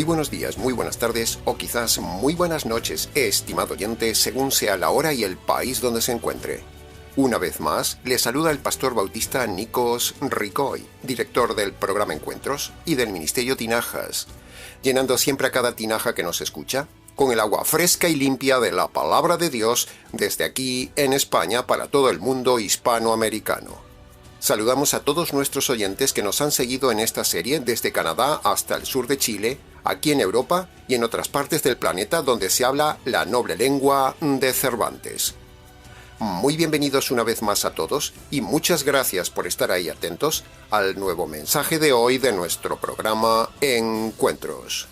Muy buenos días, muy buenas tardes o quizás muy buenas noches, estimado oyente, según sea la hora y el país donde se encuentre. Una vez más, le saluda el pastor bautista Nikos Ricoy, director del programa Encuentros y del Ministerio Tinajas, llenando siempre a cada tinaja que nos escucha con el agua fresca y limpia de la palabra de Dios desde aquí en España para todo el mundo hispanoamericano. Saludamos a todos nuestros oyentes que nos han seguido en esta serie desde Canadá hasta el sur de Chile, aquí en Europa y en otras partes del planeta donde se habla la noble lengua de Cervantes. Muy bienvenidos una vez más a todos y muchas gracias por estar ahí atentos al nuevo mensaje de hoy de nuestro programa Encuentros.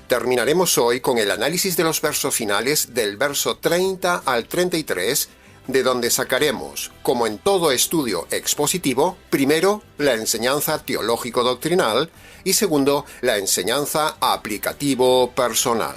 Terminaremos hoy con el análisis de los versos finales del verso 30 al 33, de donde sacaremos, como en todo estudio expositivo, primero, la enseñanza teológico-doctrinal y segundo, la enseñanza aplicativo-personal.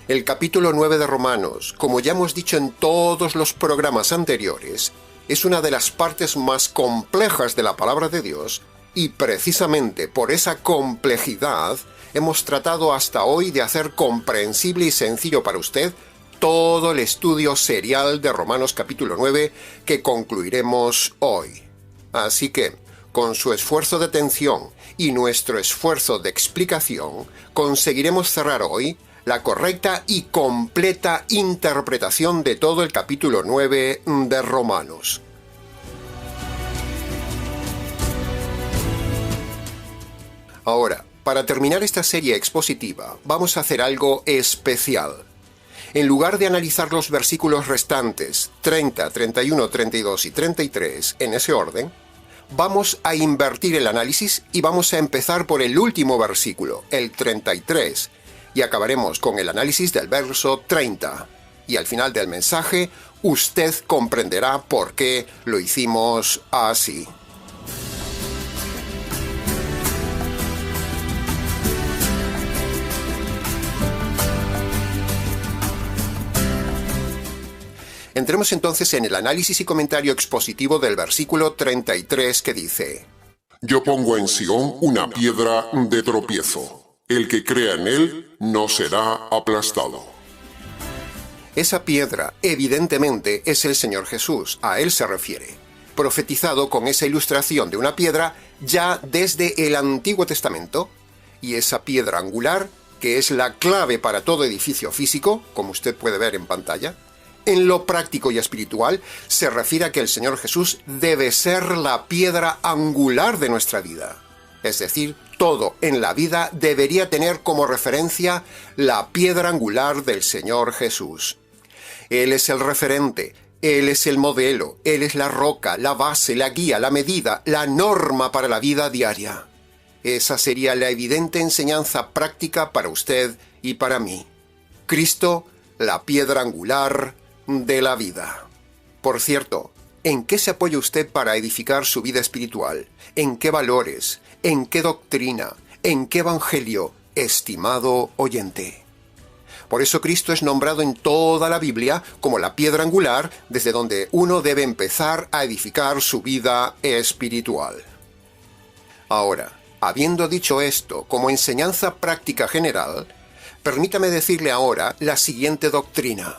El capítulo 9 de Romanos, como ya hemos dicho en todos los programas anteriores, es una de las partes más complejas de la palabra de Dios. Y precisamente por esa complejidad hemos tratado hasta hoy de hacer comprensible y sencillo para usted todo el estudio serial de Romanos capítulo 9 que concluiremos hoy. Así que, con su esfuerzo de atención y nuestro esfuerzo de explicación, conseguiremos cerrar hoy la correcta y completa interpretación de todo el capítulo 9 de Romanos. Ahora, para terminar esta serie expositiva, vamos a hacer algo especial. En lugar de analizar los versículos restantes, 30, 31, 32 y 33, en ese orden, vamos a invertir el análisis y vamos a empezar por el último versículo, el 33, y acabaremos con el análisis del verso 30. Y al final del mensaje, usted comprenderá por qué lo hicimos así. Entremos entonces en el análisis y comentario expositivo del versículo 33 que dice: Yo pongo en Sión una piedra de tropiezo. El que crea en él no será aplastado. Esa piedra, evidentemente, es el Señor Jesús, a él se refiere, profetizado con esa ilustración de una piedra ya desde el Antiguo Testamento, y esa piedra angular, que es la clave para todo edificio físico, como usted puede ver en pantalla, en lo práctico y espiritual, se refiere a que el Señor Jesús debe ser la piedra angular de nuestra vida. Es decir, todo en la vida debería tener como referencia la piedra angular del Señor Jesús. Él es el referente, Él es el modelo, Él es la roca, la base, la guía, la medida, la norma para la vida diaria. Esa sería la evidente enseñanza práctica para usted y para mí. Cristo, la piedra angular de la vida. Por cierto, ¿en qué se apoya usted para edificar su vida espiritual? ¿En qué valores? ¿En qué doctrina? ¿En qué evangelio, estimado oyente? Por eso Cristo es nombrado en toda la Biblia como la piedra angular desde donde uno debe empezar a edificar su vida espiritual. Ahora, habiendo dicho esto como enseñanza práctica general, permítame decirle ahora la siguiente doctrina.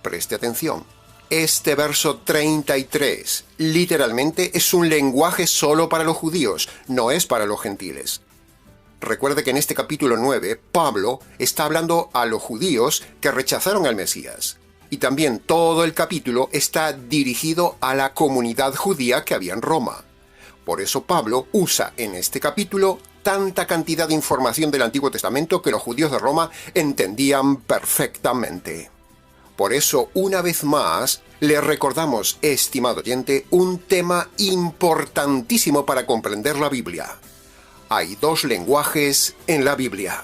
Preste atención. Este verso 33, literalmente, es un lenguaje solo para los judíos, no es para los gentiles. Recuerde que en este capítulo 9, Pablo está hablando a los judíos que rechazaron al Mesías. Y también todo el capítulo está dirigido a la comunidad judía que había en Roma. Por eso Pablo usa en este capítulo tanta cantidad de información del Antiguo Testamento que los judíos de Roma entendían perfectamente. Por eso, una vez más, le recordamos, estimado oyente, un tema importantísimo para comprender la Biblia. Hay dos lenguajes en la Biblia: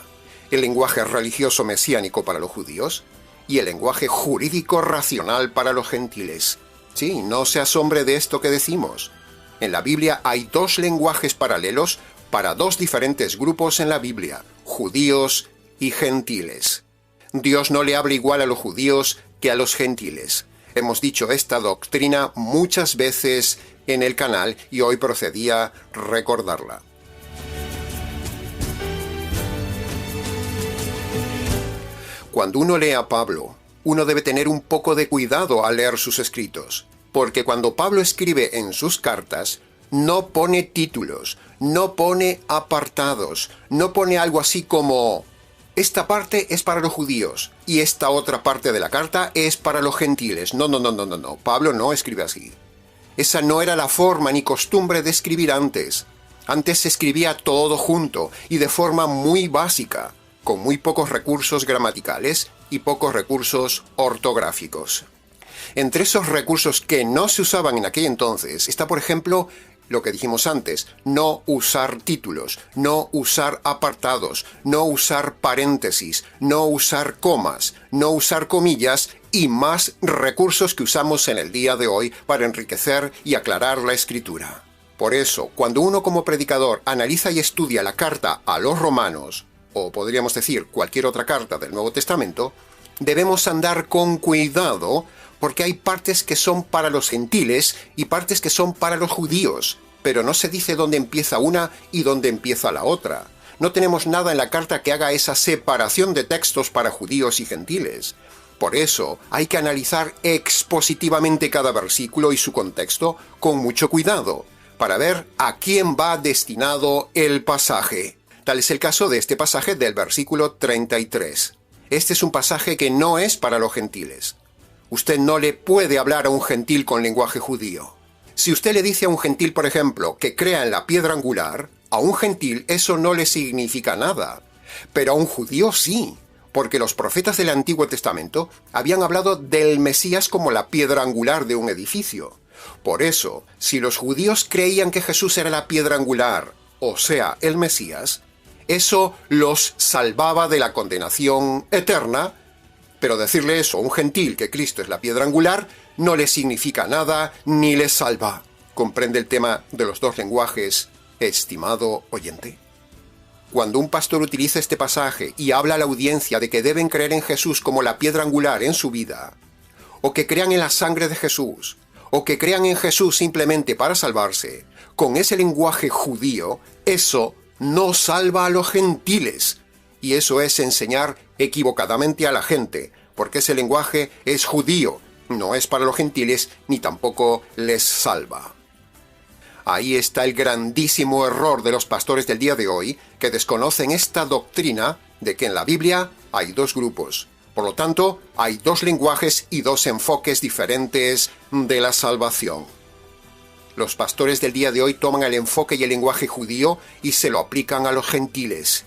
el lenguaje religioso mesiánico para los judíos y el lenguaje jurídico racional para los gentiles. Sí, no se asombre de esto que decimos. En la Biblia hay dos lenguajes paralelos para dos diferentes grupos en la Biblia, judíos y gentiles. Dios no le habla igual a los judíos que a los gentiles. Hemos dicho esta doctrina muchas veces en el canal y hoy procedía recordarla. Cuando uno lee a Pablo, uno debe tener un poco de cuidado al leer sus escritos, porque cuando Pablo escribe en sus cartas, no pone títulos, no pone apartados, no pone algo así como: esta parte es para los judíos y esta otra parte de la carta es para los gentiles. No. Pablo no escribe así. Esa no era la forma ni costumbre de escribir antes. Antes se escribía todo junto y de forma muy básica, con muy pocos recursos gramaticales y pocos recursos ortográficos. Entre esos recursos que no se usaban en aquel entonces está, por ejemplo, lo que dijimos antes: no usar títulos, no usar apartados, no usar paréntesis, no usar comas, no usar comillas y más recursos que usamos en el día de hoy para enriquecer y aclarar la escritura. Por eso, cuando uno como predicador analiza y estudia la carta a los romanos, o podríamos decir cualquier otra carta del Nuevo Testamento, debemos andar con cuidado porque hay partes que son para los gentiles y partes que son para los judíos, pero no se dice dónde empieza una y dónde empieza la otra. No tenemos nada en la carta que haga esa separación de textos para judíos y gentiles. Por eso hay que analizar expositivamente cada versículo y su contexto con mucho cuidado, para ver a quién va destinado el pasaje. Tal es el caso de este pasaje del versículo 33. Este es un pasaje que no es para los gentiles. Usted no le puede hablar a un gentil con lenguaje judío. Si usted le dice a un gentil, por ejemplo, que crea en la piedra angular, a un gentil eso no le significa nada. Pero a un judío sí, porque los profetas del Antiguo Testamento habían hablado del Mesías como la piedra angular de un edificio. Por eso, si los judíos creían que Jesús era la piedra angular, o sea, el Mesías, eso los salvaba de la condenación eterna, pero decirle eso a un gentil, que Cristo es la piedra angular, no le significa nada ni le salva. ¿Comprende el tema de los dos lenguajes, estimado oyente? Cuando un pastor utiliza este pasaje y habla a la audiencia de que deben creer en Jesús como la piedra angular en su vida, o que crean en la sangre de Jesús, o que crean en Jesús simplemente para salvarse, con ese lenguaje judío, eso no salva a los gentiles. Y eso es enseñar equivocadamente a la gente, porque ese lenguaje es judío, no es para los gentiles, ni tampoco les salva. Ahí está el grandísimo error de los pastores del día de hoy, que desconocen esta doctrina de que en la Biblia hay dos grupos. Por lo tanto, hay dos lenguajes y dos enfoques diferentes de la salvación. Los pastores del día de hoy toman el enfoque y el lenguaje judío y se lo aplican a los gentiles.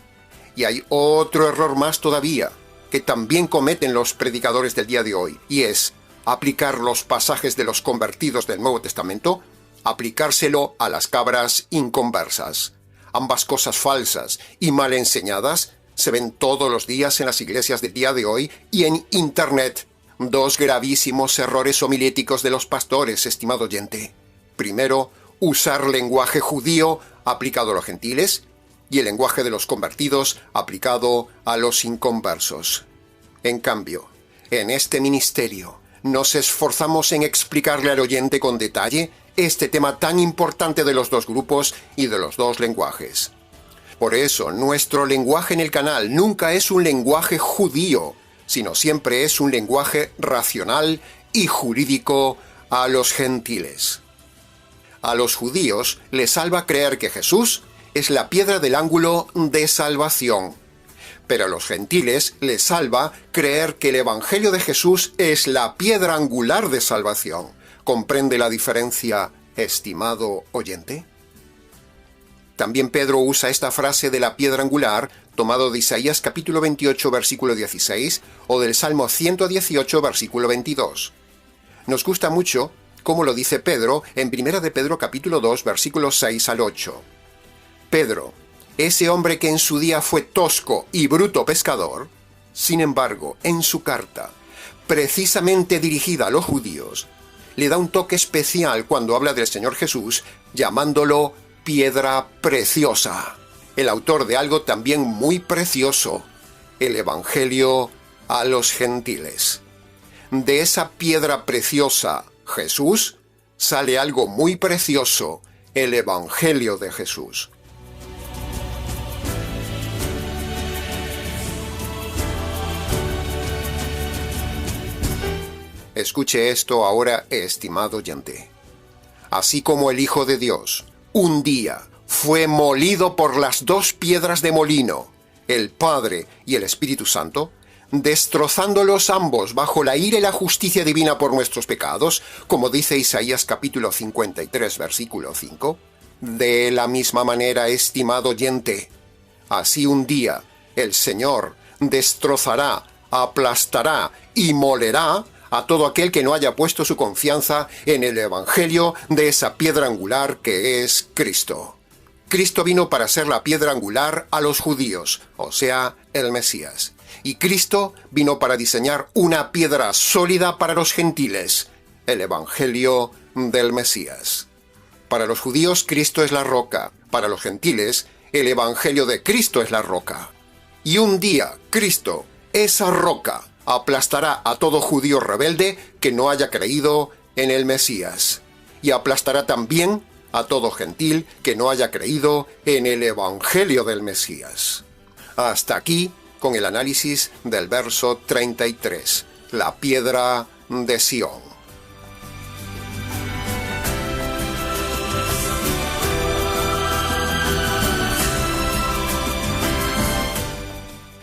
Y hay otro error más todavía, que también cometen los predicadores del día de hoy, y es aplicar los pasajes de los convertidos del Nuevo Testamento, aplicárselo a las cabras inconversas. Ambas cosas falsas y mal enseñadas se ven todos los días en las iglesias del día de hoy y en Internet. Dos gravísimos errores homiléticos de los pastores, estimado oyente. Primero, usar lenguaje judío aplicado a los gentiles, y el lenguaje de los convertidos aplicado a los inconversos. En cambio, en este ministerio nos esforzamos en explicarle al oyente con detalle este tema tan importante de los dos grupos y de los dos lenguajes. Por eso, nuestro lenguaje en el canal nunca es un lenguaje judío, sino siempre es un lenguaje racional y jurídico a los gentiles. A los judíos les salva creer que Jesús es la piedra del ángulo de salvación. Pero a los gentiles les salva creer que el Evangelio de Jesús es la piedra angular de salvación. ¿Comprende la diferencia, estimado oyente? También Pedro usa esta frase de la piedra angular, tomado de Isaías capítulo 28, versículo 16, o del Salmo 118, versículo 22. Nos gusta mucho cómo lo dice Pedro en 1 de Pedro capítulo 2, versículos 6 al 8. Pedro, ese hombre que en su día fue tosco y bruto pescador, sin embargo, en su carta, precisamente dirigida a los judíos, le da un toque especial cuando habla del Señor Jesús, llamándolo piedra preciosa, el autor de algo también muy precioso. el Evangelio a los gentiles. De esa piedra preciosa, Jesús, sale algo muy precioso, el Evangelio de Jesús. Escuche esto ahora, estimado oyente. Así como el Hijo de Dios, un día, fue molido por las dos piedras de molino, el Padre y el Espíritu Santo, destrozándolos ambos bajo la ira y la justicia divina por nuestros pecados, como dice Isaías capítulo 53, versículo 5. De la misma manera, estimado oyente, así un día el Señor destrozará, aplastará y molerá a todo aquel que no haya puesto su confianza en el Evangelio de esa piedra angular que es Cristo. Cristo vino para ser la piedra angular a los judíos, o sea, el Mesías. Y Cristo vino para diseñar una piedra sólida para los gentiles, el Evangelio del Mesías. Para los judíos, Cristo es la roca. Para los gentiles, el Evangelio de Cristo es la roca. Y un día, Cristo, esa roca, aplastará a todo judío rebelde que no haya creído en el Mesías. Y aplastará también a todo gentil que no haya creído en el Evangelio del Mesías. Hasta aquí con el análisis del verso 33, la piedra de Sión.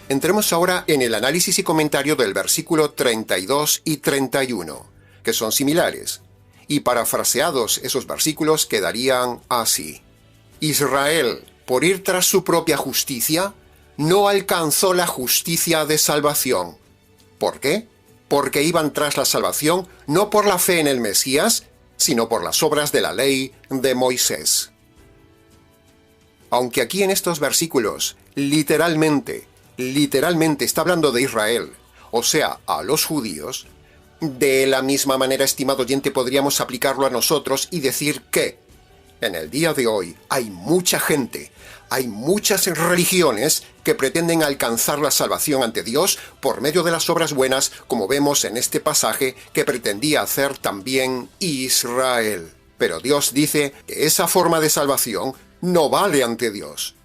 Entremos ahora en el análisis y comentario del versículo 32 y 31, que son similares, y parafraseados esos versículos quedarían así. Israel, por ir tras su propia justicia, no alcanzó la justicia de salvación. ¿Por qué? Porque iban tras la salvación no por la fe en el Mesías, sino por las obras de la ley de Moisés. Aunque aquí en estos versículos, literalmente está hablando de Israel, o sea, a los judíos, de la misma manera, estimado oyente, podríamos aplicarlo a nosotros y decir que en el día de hoy hay mucha gente, hay muchas religiones que pretenden alcanzar la salvación ante Dios por medio de las obras buenas, como vemos en este pasaje que pretendía hacer también Israel. Pero Dios dice que esa forma de salvación no vale ante Dios.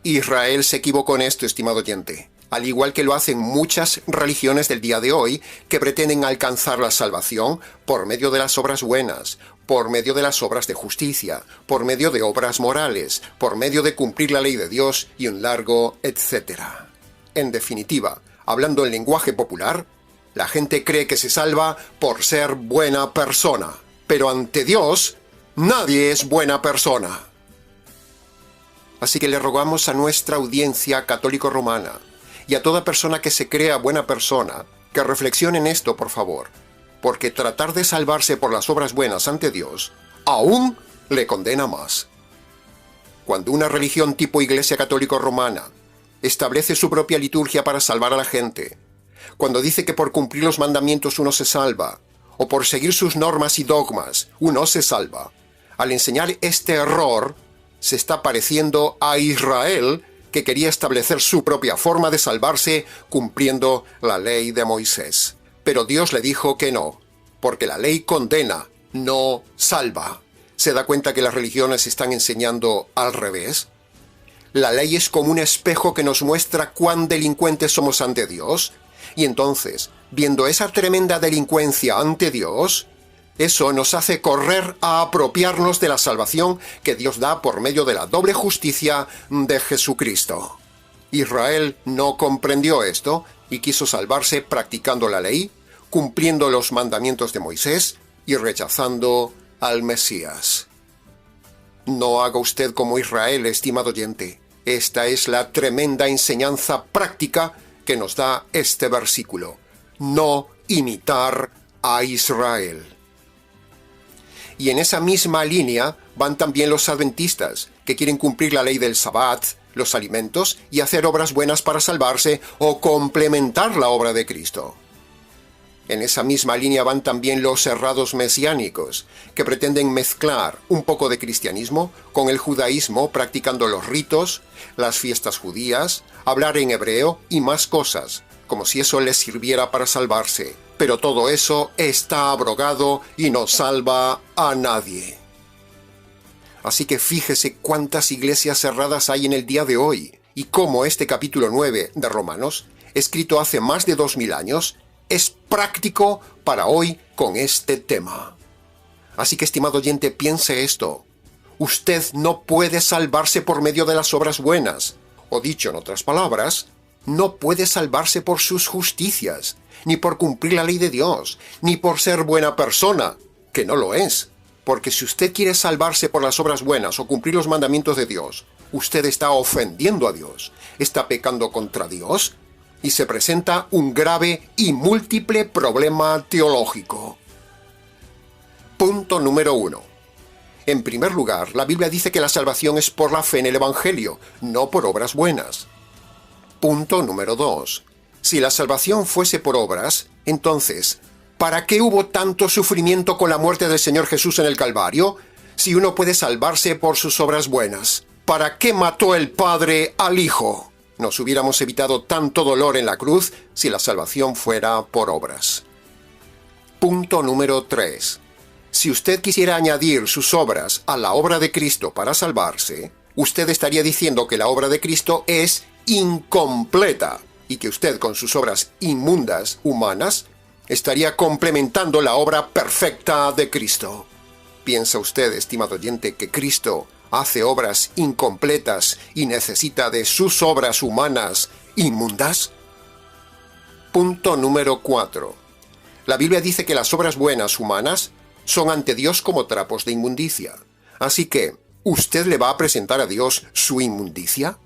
Israel se equivocó en esto, estimado oyente, al igual que lo hacen muchas religiones del día de hoy que pretenden alcanzar la salvación por medio de las obras buenas, por medio de las obras de justicia, por medio de obras morales, por medio de cumplir la ley de Dios y un largo etcétera. En definitiva, hablando en lenguaje popular, la gente cree que se salva por ser buena persona, pero ante Dios nadie es buena persona. Así que le rogamos a nuestra audiencia católico-romana y a toda persona que se crea buena persona que reflexione en esto, por favor, porque tratar de salvarse por las obras buenas ante Dios aún le condena más. Cuando una religión tipo Iglesia Católico-Romana establece su propia liturgia para salvar a la gente, cuando dice que por cumplir los mandamientos uno se salva, o por seguir sus normas y dogmas uno se salva, al enseñar este error, se está pareciendo a Israel, que quería establecer su propia forma de salvarse cumpliendo la ley de Moisés. Pero Dios le dijo que no, porque la ley condena, no salva. ¿Se da cuenta que las religiones están enseñando al revés? La ley es como un espejo que nos muestra cuán delincuentes somos ante Dios, y entonces, viendo esa tremenda delincuencia ante Dios, eso nos hace correr a apropiarnos de la salvación que Dios da por medio de la doble justicia de Jesucristo. Israel no comprendió esto y quiso salvarse practicando la ley, cumpliendo los mandamientos de Moisés y rechazando al Mesías. No haga usted como Israel, estimado oyente. Esta es la tremenda enseñanza práctica que nos da este versículo. No imitar a Israel. Y en esa misma línea van también los adventistas, que quieren cumplir la ley del Sabbat, los alimentos, y hacer obras buenas para salvarse o complementar la obra de Cristo. En esa misma línea van también los errados mesiánicos, que pretenden mezclar un poco de cristianismo con el judaísmo, practicando los ritos, las fiestas judías, hablar en hebreo y más cosas, como si eso les sirviera para salvarse. Pero todo eso está abrogado y no salva a nadie. Así que fíjese cuántas iglesias cerradas hay en el día de hoy, y cómo este capítulo 9 de Romanos, escrito hace más de 2000 años, es práctico para hoy con este tema. Así que, estimado oyente, piense esto. Usted no puede salvarse por medio de las obras buenas, o dicho en otras palabras, no puede salvarse por sus justicias, ni por cumplir la ley de Dios, ni por ser buena persona, que no lo es. Porque si usted quiere salvarse por las obras buenas o cumplir los mandamientos de Dios, usted está ofendiendo a Dios, está pecando contra Dios, y se presenta un grave y múltiple problema teológico. Punto número 1. En primer lugar, la Biblia dice que la salvación es por la fe en el Evangelio, no por obras buenas. Punto número 2. Si la salvación fuese por obras, entonces, ¿para qué hubo tanto sufrimiento con la muerte del Señor Jesús en el Calvario, si uno puede salvarse por sus obras buenas? ¿Para qué mató el Padre al Hijo? Nos hubiéramos evitado tanto dolor en la cruz si la salvación fuera por obras. Punto número 3. Si usted quisiera añadir sus obras a la obra de Cristo para salvarse, usted estaría diciendo que la obra de Cristo es incompleta y que usted con sus obras inmundas, humanas, estaría complementando la obra perfecta de Cristo. ¿Piensa usted, estimado oyente, que Cristo hace obras incompletas y necesita de sus obras humanas inmundas? Punto número 4. La Biblia dice que las obras buenas humanas son ante Dios como trapos de inmundicia. Así que, ¿usted le va a presentar a Dios su inmundicia?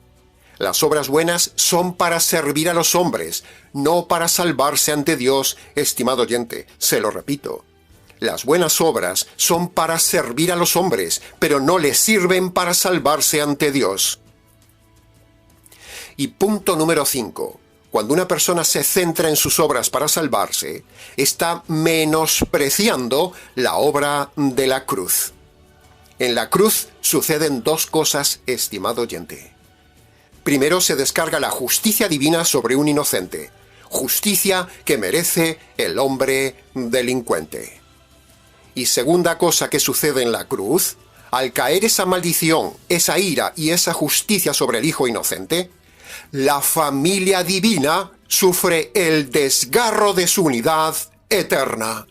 Las obras buenas son para servir a los hombres, no para salvarse ante Dios, estimado oyente. Se lo repito. Las buenas obras son para servir a los hombres, pero no les sirven para salvarse ante Dios. Y punto número 5. Cuando una persona se centra en sus obras para salvarse, está menospreciando la obra de la cruz. En la cruz suceden dos cosas, estimado oyente. Primero, se descarga la justicia divina sobre un inocente, justicia que merece el hombre delincuente. Y segunda cosa que sucede en la cruz, al caer esa maldición, esa ira y esa justicia sobre el hijo inocente, la familia divina sufre el desgarro de su unidad eterna.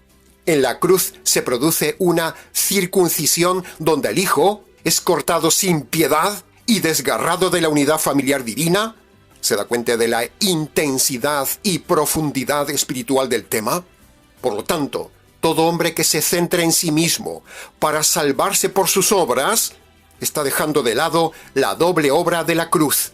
En la cruz se produce una circuncisión donde el hijo es cortado sin piedad y desgarrado de la unidad familiar divina. ¿Se da cuenta de la intensidad y profundidad espiritual del tema? Por lo tanto, todo hombre que se centre en sí mismo para salvarse por sus obras está dejando de lado la doble obra de la cruz,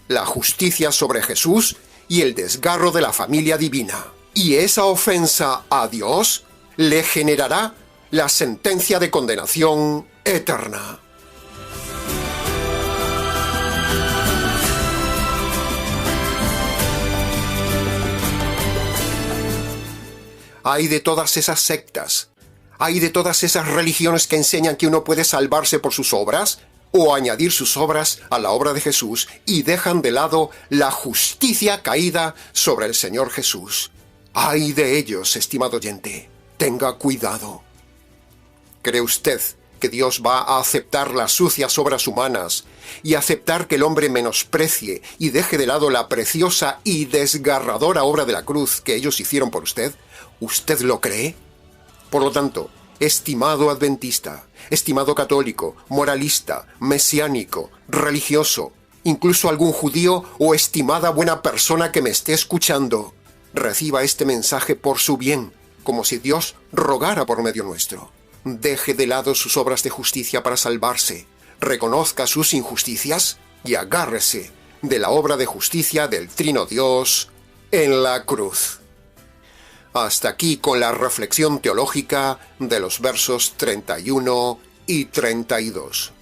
la justicia sobre Jesús y el desgarro de la familia divina. Y esa ofensa a Dios le generará la sentencia de condenación eterna. Hay de todas esas sectas, hay de todas esas religiones que enseñan que uno puede salvarse por sus obras o añadir sus obras a la obra de Jesús y dejan de lado la justicia caída sobre el Señor Jesús. Ay de ellos, estimado oyente, tenga cuidado. ¿Cree usted que Dios va a aceptar las sucias obras humanas y aceptar que el hombre menosprecie y deje de lado la preciosa y desgarradora obra de la cruz que ellos hicieron por usted? ¿Usted lo cree? Por lo tanto, estimado adventista, estimado católico, moralista, mesiánico, religioso, incluso algún judío o estimada buena persona que me esté escuchando, reciba este mensaje por su bien, como si Dios rogara por medio nuestro. Deje de lado sus obras de justicia para salvarse, reconozca sus injusticias y agárrese de la obra de justicia del Trino Dios en la cruz. Hasta aquí con la reflexión teológica de los versos 31 y 32.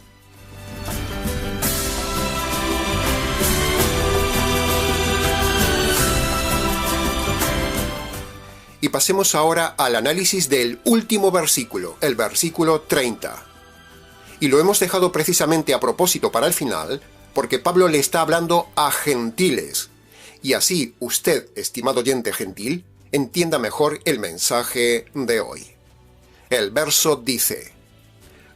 Y pasemos ahora al análisis del último versículo, el versículo 30. Y lo hemos dejado precisamente a propósito para el final, porque Pablo le está hablando a gentiles. Y así usted, estimado oyente gentil, entienda mejor el mensaje de hoy. El verso dice: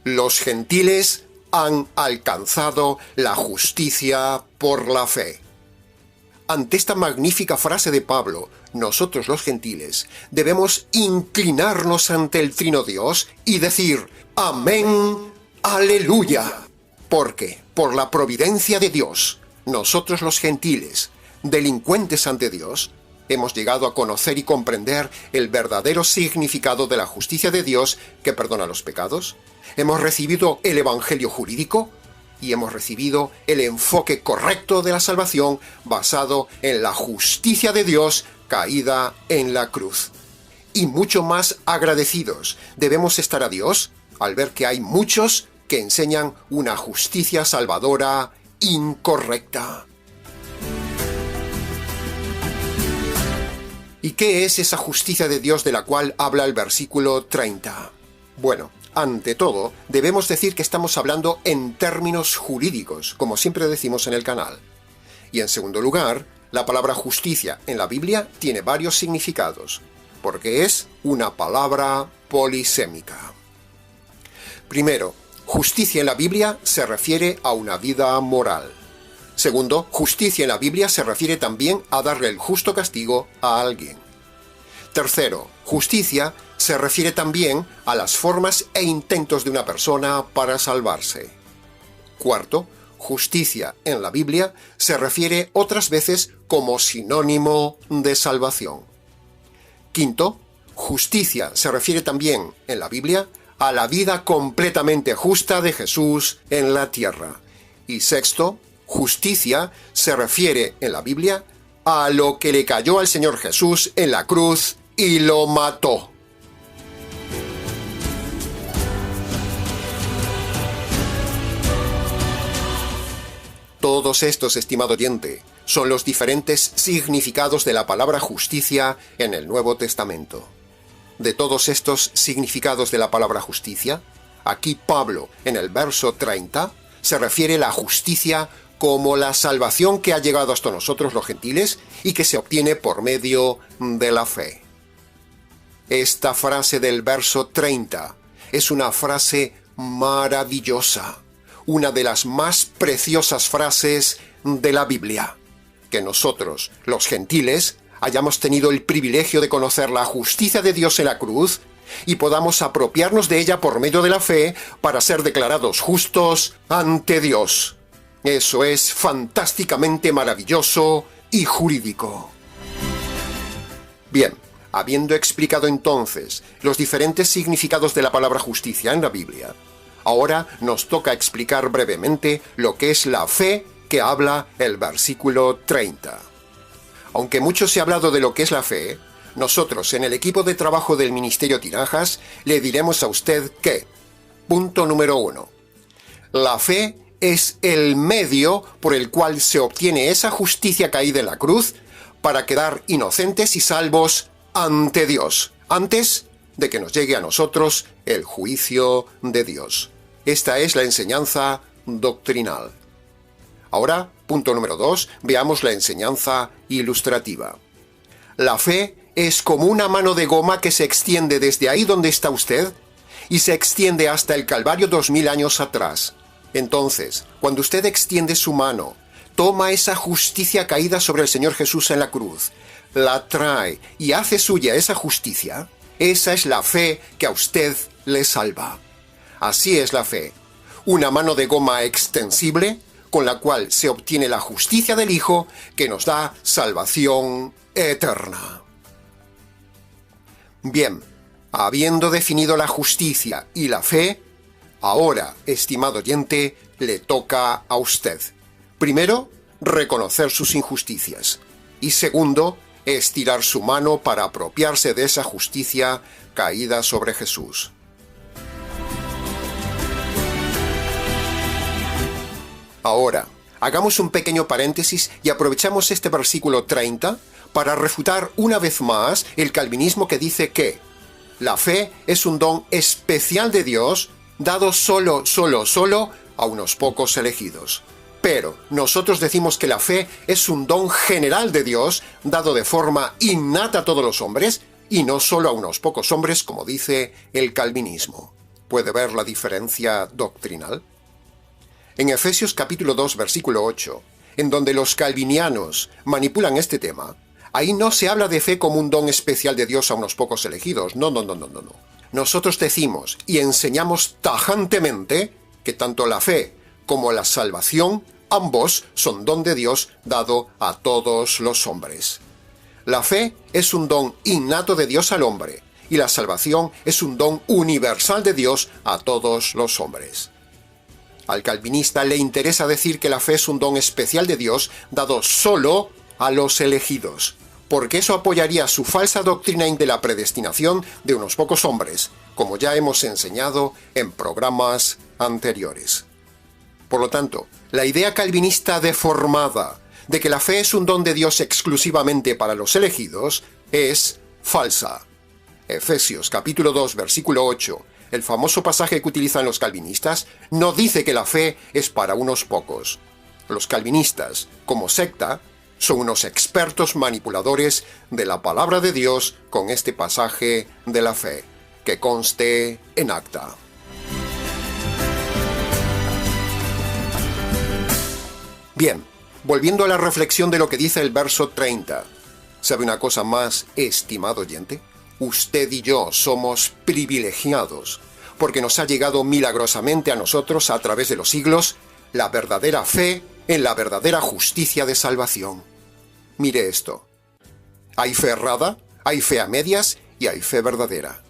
los gentiles han alcanzado la justicia por la fe. Ante esta magnífica frase de Pablo, nosotros los gentiles debemos inclinarnos ante el Trino Dios y decir: amén, aleluya. Porque, por la providencia de Dios, nosotros los gentiles, delincuentes ante Dios, hemos llegado a conocer y comprender el verdadero significado de la justicia de Dios que perdona los pecados. Hemos recibido el evangelio jurídico y hemos recibido el enfoque correcto de la salvación basado en la justicia de Dios caída en la cruz. Y mucho más agradecidos debemos estar a Dios al ver que hay muchos que enseñan una justicia salvadora incorrecta. ¿Y qué es esa justicia de Dios de la cual habla el versículo 30? Bueno, ante todo, debemos decir que estamos hablando en términos jurídicos, como siempre decimos en el canal. Y en segundo lugar, la palabra justicia en la Biblia tiene varios significados, porque es una palabra polisémica. Primero, justicia en la Biblia se refiere a una vida moral. Segundo, justicia en la Biblia se refiere también a darle el justo castigo a alguien. Tercero, justicia se refiere también a las formas e intentos de una persona para salvarse. Cuarto, justicia en la Biblia se refiere otras veces como sinónimo de salvación. Quinto, justicia se refiere también en la Biblia a la vida completamente justa de Jesús en la tierra. Y sexto, justicia se refiere en la Biblia a lo que le cayó al Señor Jesús en la cruz y lo mató. Todos estos, estimado oyente, son los diferentes significados de la palabra justicia en el Nuevo Testamento. De todos estos significados de la palabra justicia, aquí Pablo, en el verso 30, se refiere a la justicia como la salvación que ha llegado hasta nosotros los gentiles y que se obtiene por medio de la fe. Esta frase del verso 30 es una frase maravillosa, una de las más preciosas frases de la Biblia. Que nosotros, los gentiles, hayamos tenido el privilegio de conocer la justicia de Dios en la cruz y podamos apropiarnos de ella por medio de la fe para ser declarados justos ante Dios. Eso es fantásticamente maravilloso y jurídico. Bien, habiendo explicado entonces los diferentes significados de la palabra justicia en la Biblia, ahora nos toca explicar brevemente lo que es la fe que habla el versículo 30. Aunque mucho se ha hablado de lo que es la fe, nosotros en el equipo de trabajo del Ministerio Tinajas le diremos a usted que, punto número 1, la fe es el medio por el cual se obtiene esa justicia caída en la cruz para quedar inocentes y salvos ante Dios, antes de que nos llegue a nosotros el juicio de Dios. Esta es la enseñanza doctrinal. Ahora, punto número 2, veamos la enseñanza ilustrativa. La fe es como una mano de goma que se extiende desde ahí donde está usted y se extiende hasta el Calvario 2000 años atrás. Entonces, cuando usted extiende su mano, toma esa justicia caída sobre el Señor Jesús en la cruz, la trae y hace suya esa justicia, esa es la fe que a usted le salva. Así es la fe, una mano de goma extensible con la cual se obtiene la justicia del Hijo que nos da salvación eterna. Bien, habiendo definido la justicia y la fe, ahora, estimado oyente, le toca a usted. Primero, reconocer sus injusticias. Y segundo, estirar su mano para apropiarse de esa justicia caída sobre Jesús. Ahora, hagamos un pequeño paréntesis y aprovechamos este versículo 30 para refutar una vez más el calvinismo que dice que la fe es un don especial de Dios dado solo a unos pocos elegidos. Pero nosotros decimos que la fe es un don general de Dios dado de forma innata a todos los hombres y no solo a unos pocos hombres, como dice el calvinismo. ¿Puede ver la diferencia doctrinal? En Efesios capítulo 2, versículo 8, en donde los calvinianos manipulan este tema, ahí no se habla de fe como un don especial de Dios a unos pocos elegidos. No. Nosotros decimos y enseñamos tajantemente que tanto la fe como la salvación, ambos son don de Dios dado a todos los hombres. La fe es un don innato de Dios al hombre, y la salvación es un don universal de Dios a todos los hombres. Al calvinista le interesa decir que la fe es un don especial de Dios dado solo a los elegidos, porque eso apoyaría su falsa doctrina de la predestinación de unos pocos hombres, como ya hemos enseñado en programas anteriores. Por lo tanto, la idea calvinista deformada de que la fe es un don de Dios exclusivamente para los elegidos es falsa. Efesios capítulo 2, versículo 8, el famoso pasaje que utilizan los calvinistas, no dice que la fe es para unos pocos. Los calvinistas, como secta, son unos expertos manipuladores de la palabra de Dios con este pasaje de la fe, que conste en acta. Bien, volviendo a la reflexión de lo que dice el verso 30. ¿Sabe una cosa más, estimado oyente? Usted y yo somos privilegiados, porque nos ha llegado milagrosamente a nosotros a través de los siglos la verdadera fe en la verdadera justicia de salvación. Mire esto. Hay fe errada, hay fe a medias y hay fe verdadera.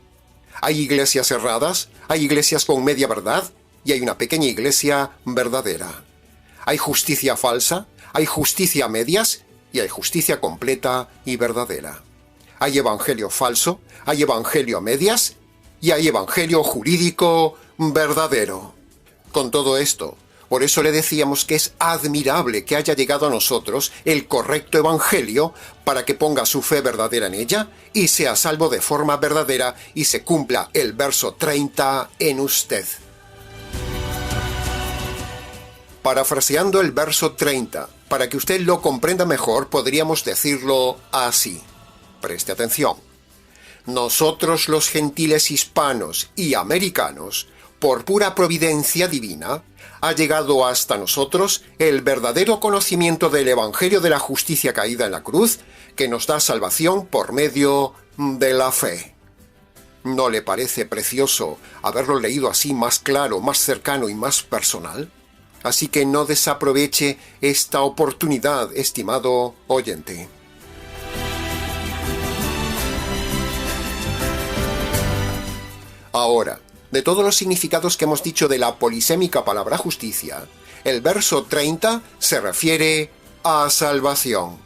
Hay iglesias erradas, hay iglesias con media verdad y hay una pequeña iglesia verdadera. Hay justicia falsa, hay justicia a medias y hay justicia completa y verdadera. Hay evangelio falso, hay evangelio a medias y hay evangelio jurídico verdadero. Con todo esto, por eso le decíamos que es admirable que haya llegado a nosotros el correcto evangelio para que ponga su fe verdadera en ella y sea salvo de forma verdadera y se cumpla el verso 30 en usted. Parafraseando el verso 30, para que usted lo comprenda mejor, podríamos decirlo así. Preste atención. Nosotros los gentiles hispanos y americanos, por pura providencia divina, ha llegado hasta nosotros el verdadero conocimiento del Evangelio de la justicia caída en la cruz, que nos da salvación por medio de la fe. ¿No le parece precioso haberlo leído así más claro, más cercano y más personal? Así que no desaproveche esta oportunidad, estimado oyente. Ahora, de todos los significados que hemos dicho de la polisémica palabra justicia, el verso 30 se refiere a salvación.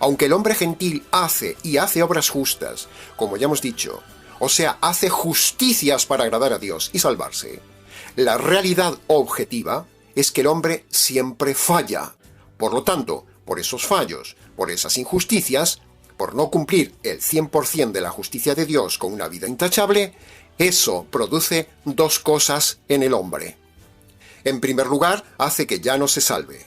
Aunque el hombre gentil hace obras justas, como ya hemos dicho, o sea, hace justicias para agradar a Dios y salvarse, la realidad objetiva es que el hombre siempre falla. Por lo tanto, por esos fallos, por esas injusticias, por no cumplir el 100% de la justicia de Dios con una vida intachable, eso produce dos cosas en el hombre. En primer lugar, hace que ya no se salve.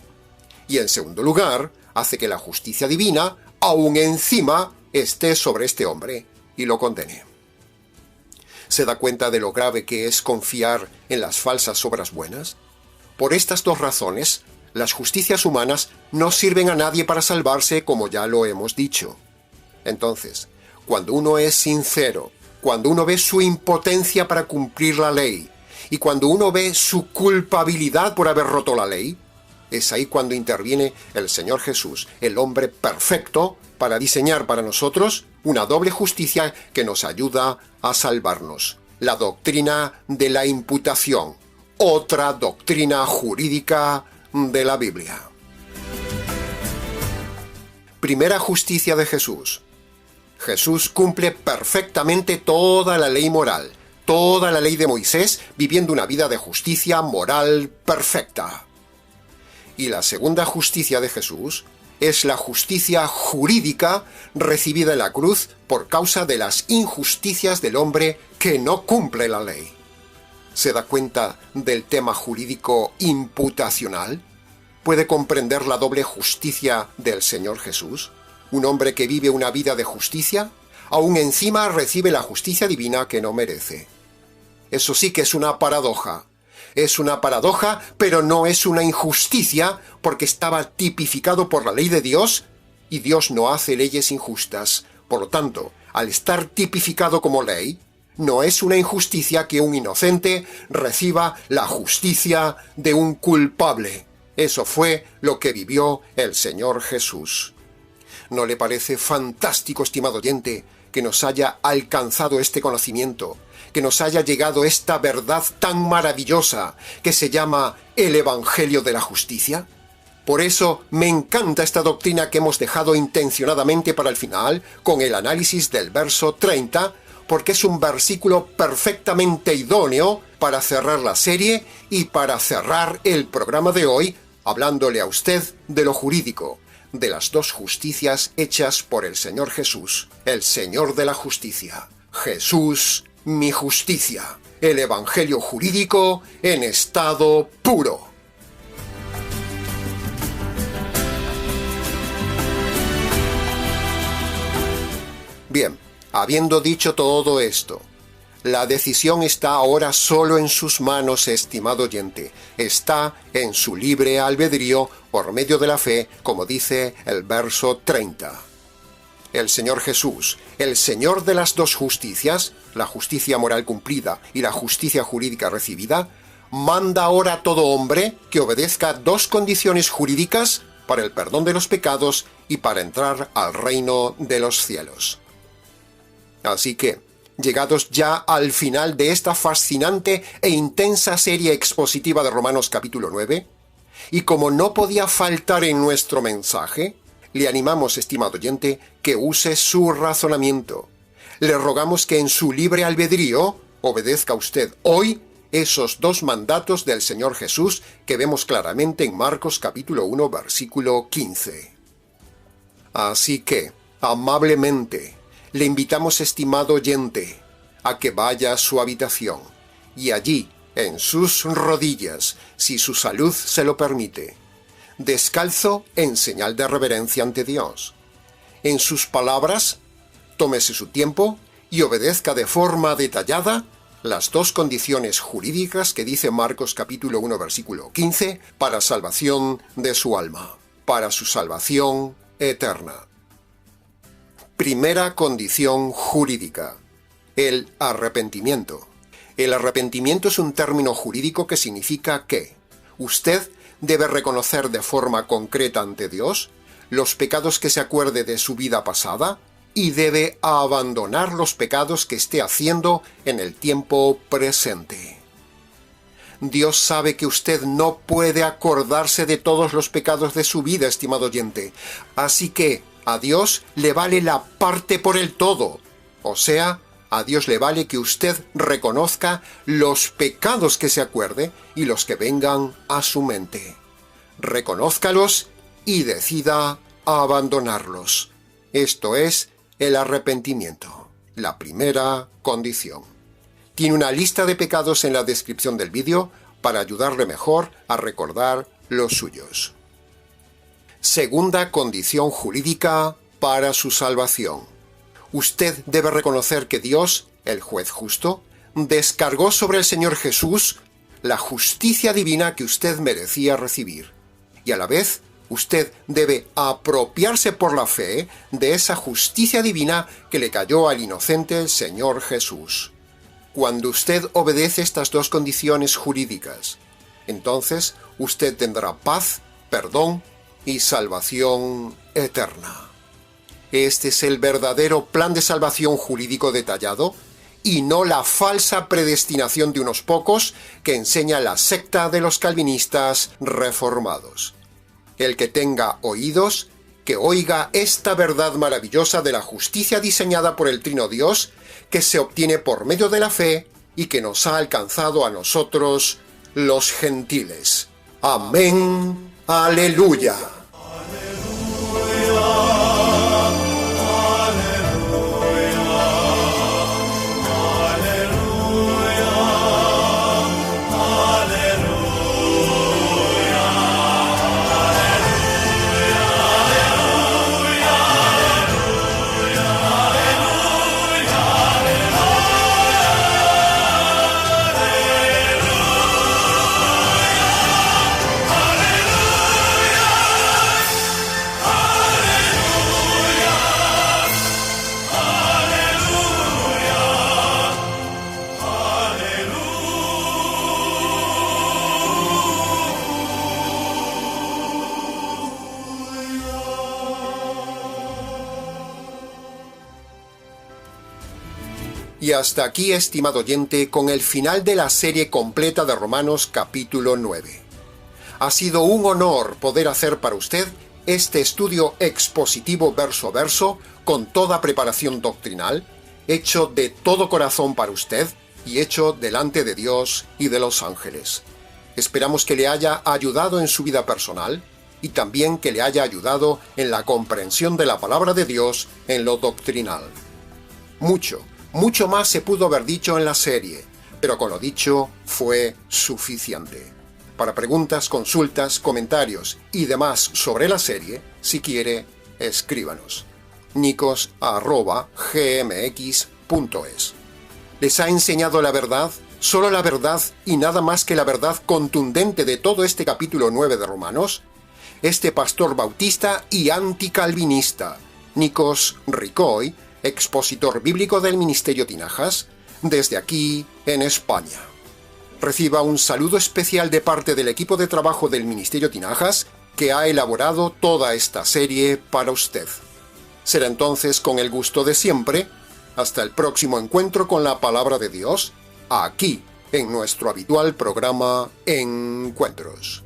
Y en segundo lugar, hace que la justicia divina, aún encima, esté sobre este hombre y lo condene. ¿Se da cuenta de lo grave que es confiar en las falsas obras buenas? Por estas dos razones, las justicias humanas no sirven a nadie para salvarse, como ya lo hemos dicho. Entonces, cuando uno es sincero, cuando uno ve su impotencia para cumplir la ley, y cuando uno ve su culpabilidad por haber roto la ley, es ahí cuando interviene el Señor Jesús, el hombre perfecto, para diseñar para nosotros una doble justicia que nos ayuda a salvarnos. La doctrina de la imputación, otra doctrina jurídica de la Biblia. Primera justicia de Jesús. Jesús cumple perfectamente toda la ley moral, toda la ley de Moisés, viviendo una vida de justicia moral perfecta. Y la segunda justicia de Jesús es la justicia jurídica recibida en la cruz por causa de las injusticias del hombre que no cumple la ley. ¿Se da cuenta del tema jurídico imputacional? ¿Puede comprender la doble justicia del Señor Jesús? Un hombre que vive una vida de justicia, aún encima recibe la justicia divina que no merece. Eso sí que es una paradoja. Es una paradoja, pero no es una injusticia, porque estaba tipificado por la ley de Dios, y Dios no hace leyes injustas. Por lo tanto, al estar tipificado como ley, no es una injusticia que un inocente reciba la justicia de un culpable. Eso fue lo que vivió el Señor Jesús. ¿No le parece fantástico, estimado oyente, que nos haya alcanzado este conocimiento, que nos haya llegado esta verdad tan maravillosa que se llama el Evangelio de la Justicia? Por eso me encanta esta doctrina que hemos dejado intencionadamente para el final, con el análisis del verso 30, porque es un versículo perfectamente idóneo para cerrar la serie y para cerrar el programa de hoy, hablándole a usted de lo jurídico, de las dos justicias hechas por el Señor Jesús, el Señor de la justicia. Jesús, mi justicia, el Evangelio jurídico en estado puro. Bien, habiendo dicho todo esto, la decisión está ahora solo en sus manos, estimado oyente. Está en su libre albedrío por medio de la fe, como dice el verso 30. El Señor Jesús, el Señor de las dos justicias, la justicia moral cumplida y la justicia jurídica recibida, manda ahora a todo hombre que obedezca dos condiciones jurídicas para el perdón de los pecados y para entrar al reino de los cielos. Así que, llegados ya al final de esta fascinante e intensa serie expositiva de Romanos capítulo 9, y como no podía faltar en nuestro mensaje, le animamos, estimado oyente, que use su razonamiento. Le rogamos que en su libre albedrío obedezca usted hoy esos dos mandatos del Señor Jesús que vemos claramente en Marcos capítulo 1, versículo 15. Así que, amablemente, le invitamos, estimado oyente, a que vaya a su habitación y allí, en sus rodillas, si su salud se lo permite, descalzo en señal de reverencia ante Dios. En sus palabras, tómese su tiempo y obedezca de forma detallada las dos condiciones jurídicas que dice Marcos capítulo 1 versículo 15 para salvación de su alma, para su salvación eterna. Primera condición jurídica: el arrepentimiento. El arrepentimiento es un término jurídico que significa que usted debe reconocer de forma concreta ante Dios los pecados que se acuerde de su vida pasada y debe abandonar los pecados que esté haciendo en el tiempo presente. Dios sabe que usted no puede acordarse de todos los pecados de su vida, estimado oyente, así que a Dios le vale la parte por el todo, o sea, a Dios le vale que usted reconozca los pecados que se acuerde y los que vengan a su mente. Reconózcalos y decida abandonarlos. Esto es el arrepentimiento, la primera condición. Tiene una lista de pecados en la descripción del vídeo para ayudarle mejor a recordar los suyos. Segunda condición jurídica para su salvación. Usted debe reconocer que Dios, el juez justo, descargó sobre el Señor Jesús la justicia divina que usted merecía recibir. Y a la vez, usted debe apropiarse por la fe de esa justicia divina que le cayó al inocente Señor Jesús. Cuando usted obedece estas dos condiciones jurídicas, entonces usted tendrá paz, perdón y salvación eterna. Este es el verdadero plan de salvación jurídico detallado y no la falsa predestinación de unos pocos que enseña la secta de los calvinistas reformados. El que tenga oídos, que oiga esta verdad maravillosa de la justicia diseñada por el Trino Dios, que se obtiene por medio de la fe y que nos ha alcanzado a nosotros, los gentiles. Amén. Aleluya. Y hasta aquí, estimado oyente, con el final de la serie completa de Romanos capítulo 9. Ha sido un honor poder hacer para usted este estudio expositivo verso a verso, con toda preparación doctrinal, hecho de todo corazón para usted y hecho delante de Dios y de los ángeles. Esperamos que le haya ayudado en su vida personal y también que le haya ayudado en la comprensión de la palabra de Dios en lo doctrinal. Mucho más se pudo haber dicho en la serie, pero con lo dicho fue suficiente. Para preguntas, consultas, comentarios y demás sobre la serie, si quiere, escríbanos. nicos@gmx.es. ¿Les ha enseñado la verdad? ¿Solo la verdad y nada más que la verdad contundente de todo este capítulo 9 de Romanos? Este pastor bautista y anticalvinista, Nikos Ricoy, expositor bíblico del Ministerio Tinajas, desde aquí, en España. Reciba un saludo especial de parte del equipo de trabajo del Ministerio Tinajas, que ha elaborado toda esta serie para usted. Será entonces con el gusto de siempre, hasta el próximo encuentro con la Palabra de Dios, aquí, en nuestro habitual programa Encuentros.